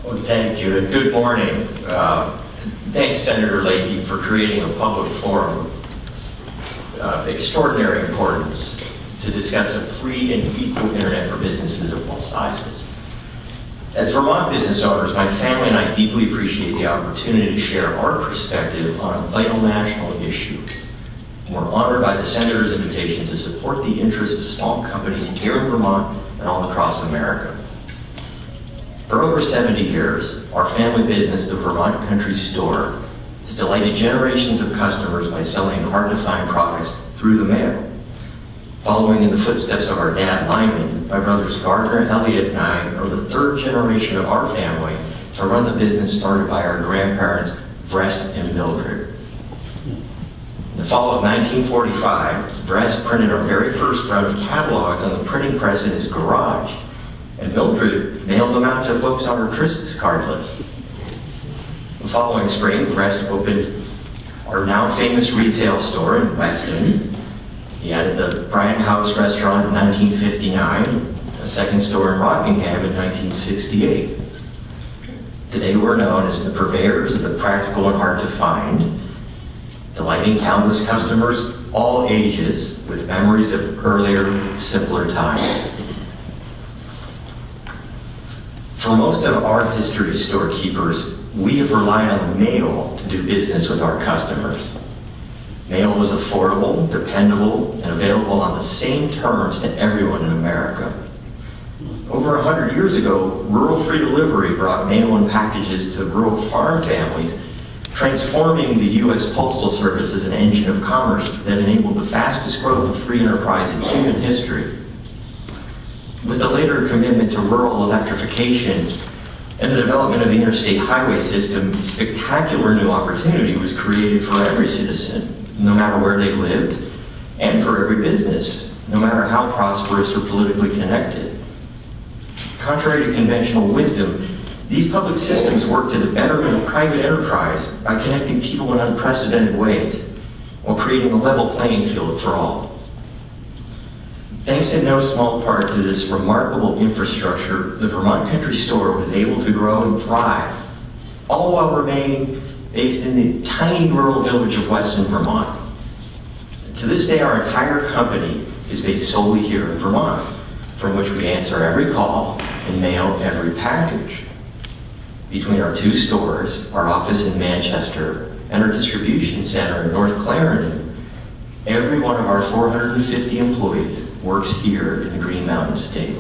Well, thank you, and good morning. Thanks, Senator Leahy, for creating a public forum of extraordinary importance to discuss a free and equal internet for businesses of all sizes. As Vermont business owners, my family and I deeply appreciate the opportunity to share our perspective on a vital national issue. We're honored by the Senator's invitation to support the interests of small companies here in Vermont and all across America. For over 70 years, our family business, the Vermont Country Store, has delighted generations of customers by selling hard-to-find products through the mail. Following in the footsteps of our dad, Lyman, my brothers Gardner, Elliot, and I are the third generation of our family to run the business started by our grandparents, Vrest and Mildred. In the fall of 1945, Vrest printed our very first round of catalogs on the printing press in his garage, and Mildred mailed them out to folks on her Christmas card list. The following spring, Vrest opened our now famous retail store in Weston. He added the Bryant House restaurant in 1959, a second store in Rockingham in 1968. Today we're known as the purveyors of the practical and hard to find, delighting countless customers, all ages, with memories of earlier, simpler times. For most of our history as storekeepers, we have relied on mail to do business with our customers. Mail was affordable, dependable, and available on the same terms to everyone in America. Over 100 years ago, rural free delivery brought mail and packages to rural farm families, transforming the U.S. Postal Service as an engine of commerce that enabled the fastest growth of free enterprise in human history. With the later commitment to rural electrification and the development of the interstate highway system, spectacular new opportunity was created for every citizen, no matter where they lived, and for every business, no matter how prosperous or politically connected. Contrary to conventional wisdom, these public systems work to the betterment of private enterprise by connecting people in unprecedented ways, while creating a level playing field for all. Thanks in no small part to this remarkable infrastructure, the Vermont Country Store was able to grow and thrive, all while remaining based in the tiny rural village of Weston, Vermont. To this day, our entire company is based solely here in Vermont, from which we answer every call and mail every package. Between our two stores, our office in Manchester, and our distribution center in North Clarendon, every one of our 450 employees works here in the Green Mountain State.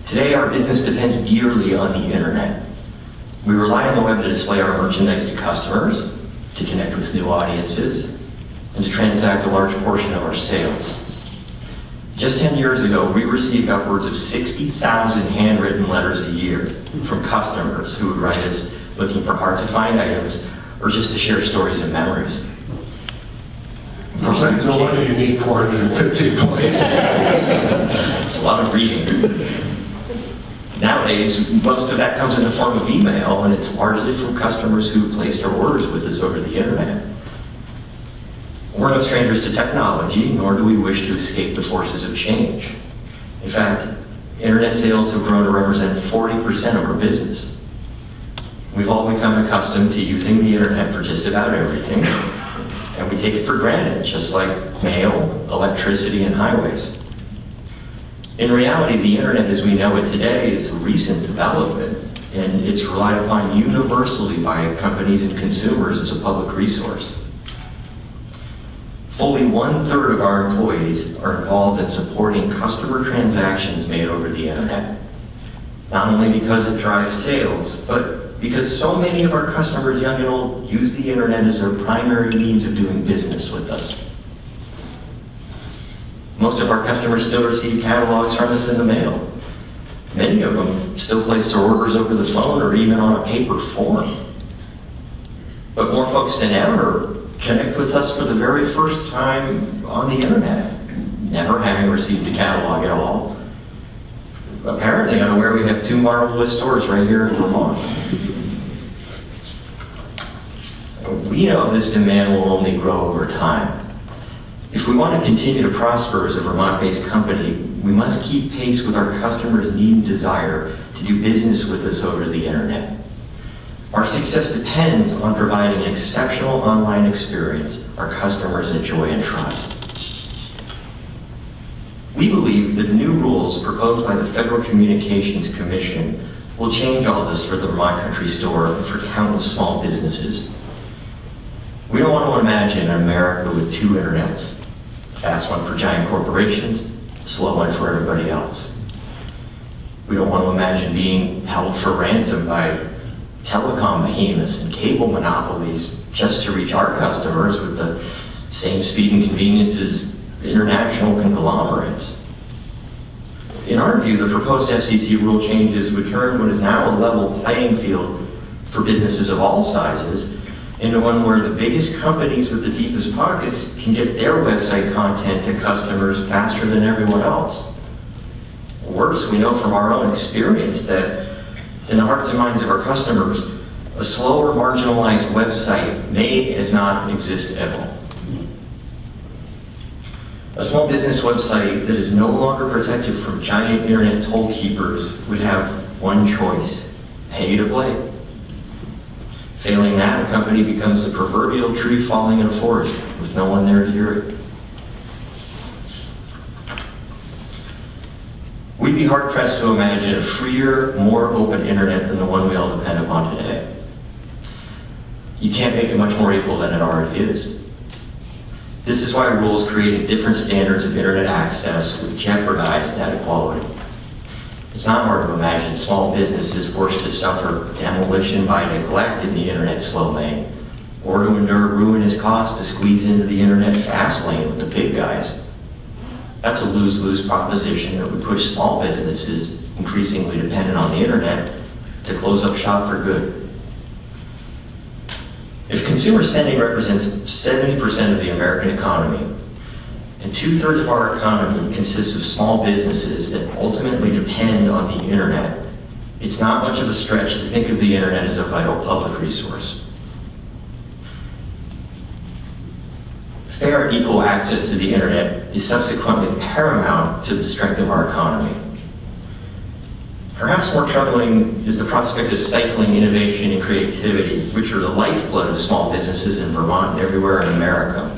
Today, our business depends dearly on the internet. We rely on the web to display our merchandise to customers, to connect with new audiences, and to transact a large portion of our sales. Just 10 years ago, we received upwards of 60,000 handwritten letters a year from customers who would write us looking for hard-to-find items or just to share stories and memories. No wonder you need 450 employees. It's a lot of reading. Nowadays, most of that comes in the form of email, and it's largely from customers who placed their orders with us over the internet. We're no strangers to technology, nor do we wish to escape the forces of change. In fact, internet sales have grown to represent 40% of our business. We've all become accustomed to using the internet for just about everything, and we take it for granted, just like mail, electricity, and highways. In reality, the internet as we know it today is a recent development, and it's relied upon universally by companies and consumers as a public resource. Fully 1/3 of our employees are involved in supporting customer transactions made over the internet, not only because it drives sales, but because so many of our customers, young and old, use the internet as their primary means of doing business with us. Most of our customers still receive catalogs from us in the mail. Many of them still place their orders over the phone or even on a paper form. But more folks than ever connect with us for the very first time on the internet, never having received a catalog at all. Apparently unaware we have two marvelous stores right here in Vermont. We know this demand will only grow over time. If we want to continue to prosper as a Vermont-based company, we must keep pace with our customers' need and desire to do business with us over the internet. Our success depends on providing an exceptional online experience our customers enjoy and trust. We believe that the new rules proposed by the Federal Communications Commission will change all this for the Vermont Country Store and for countless small businesses. We don't want to imagine an America with two internets, a fast one for giant corporations, a slow one for everybody else. We don't want to imagine being held for ransom by telecom behemoths and cable monopolies just to reach our customers with the same speed and convenience as international conglomerates. In our view, the proposed FCC rule changes would turn what is now a level playing field for businesses of all sizes into one where the biggest companies with the deepest pockets can get their website content to customers faster than everyone else. Worse, we know from our own experience that in the hearts and minds of our customers, a slower, marginalized website may as not exist at all. A small business website that is no longer protected from giant internet toll keepers would have one choice: pay to play. Failing that, a company becomes the proverbial tree falling in a forest with no one there to hear it. We'd be hard-pressed to imagine a freer, more open internet than the one we all depend upon today. You can't make it much more equal than it already is. This is why rules creating different standards of internet access would jeopardize that equality. It's not hard to imagine small businesses forced to suffer demolition by neglect in the internet slow lane, or to endure ruinous costs to squeeze into the internet fast lane with the big guys. That's a lose-lose proposition that would push small businesses, increasingly dependent on the internet, to close up shop for good. If consumer spending represents 70% of the American economy, and 2/3 of our economy consists of small businesses that ultimately depend on the internet, it's not much of a stretch to think of the internet as a vital public resource. Fair and equal access to the internet is subsequently paramount to the strength of our economy. Perhaps more troubling is the prospect of stifling innovation and creativity, which are the lifeblood of small businesses in Vermont and everywhere in America.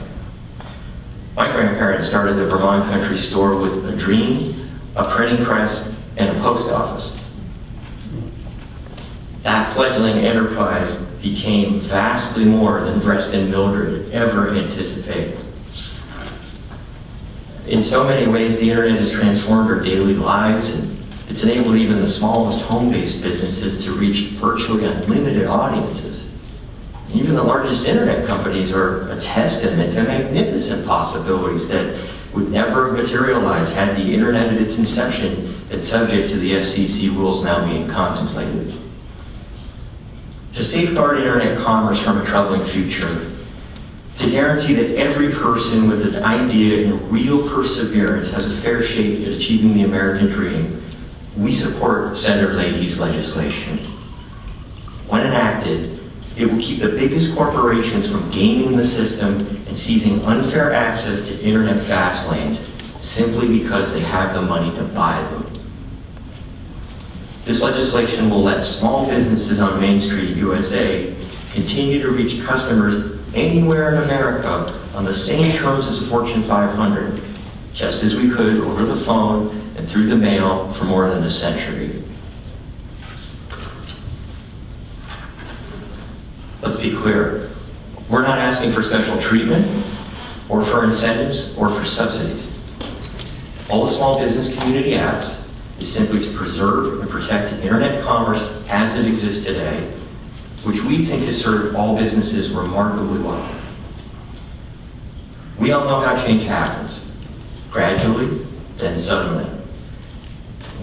My grandparents started the Vermont Country Store with a dream, a printing press, and a post office. That fledgling enterprise became vastly more than Vrest and Mildred ever anticipated. In so many ways, the internet has transformed our daily lives, and it's enabled even the smallest home-based businesses to reach virtually unlimited audiences. Even the largest internet companies are a testament to magnificent possibilities that would never materialize had the internet at its inception been subject to the FCC rules now being contemplated. To safeguard internet commerce from a troubling future, to guarantee that every person with an idea and real perseverance has a fair shake at achieving the American dream, we support Senator Leahy's legislation. When enacted, it will keep the biggest corporations from gaming the system and seizing unfair access to internet fast lanes simply because they have the money to buy them. This legislation will let small businesses on Main Street, USA, continue to reach customers anywhere in America on the same terms as the Fortune 500, just as we could over the phone and through the mail for more than a century. Let's be clear. We're not asking for special treatment, or for incentives, or for subsidies. All the small business community asks is simply to preserve and protect internet commerce as it exists today, which we think has served all businesses remarkably well. We all know how change happens. Gradually, then suddenly.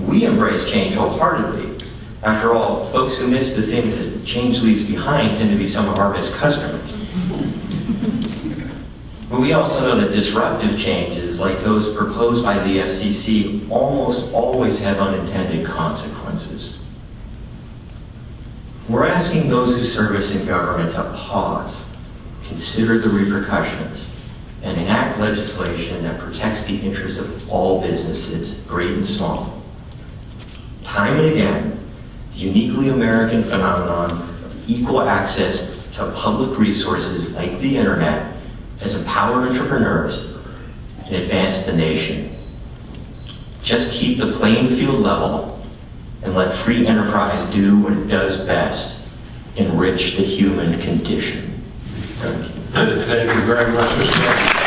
We embrace change wholeheartedly. After all, folks who miss the things that change leaves behind tend to be some of our best customers. But we also know that disruptive changes, like those proposed by the FCC, almost always have unintended consequences. We're asking those who serve us in government to pause, consider the repercussions, and enact legislation that protects the interests of all businesses, great and small. Time and again, the uniquely American phenomenon of equal access to public resources like the internet has empowered entrepreneurs and advanced the nation. Just keep the playing field level and let free enterprise do what it does best, enrich the human condition. Thank you. Thank you very much, Mr.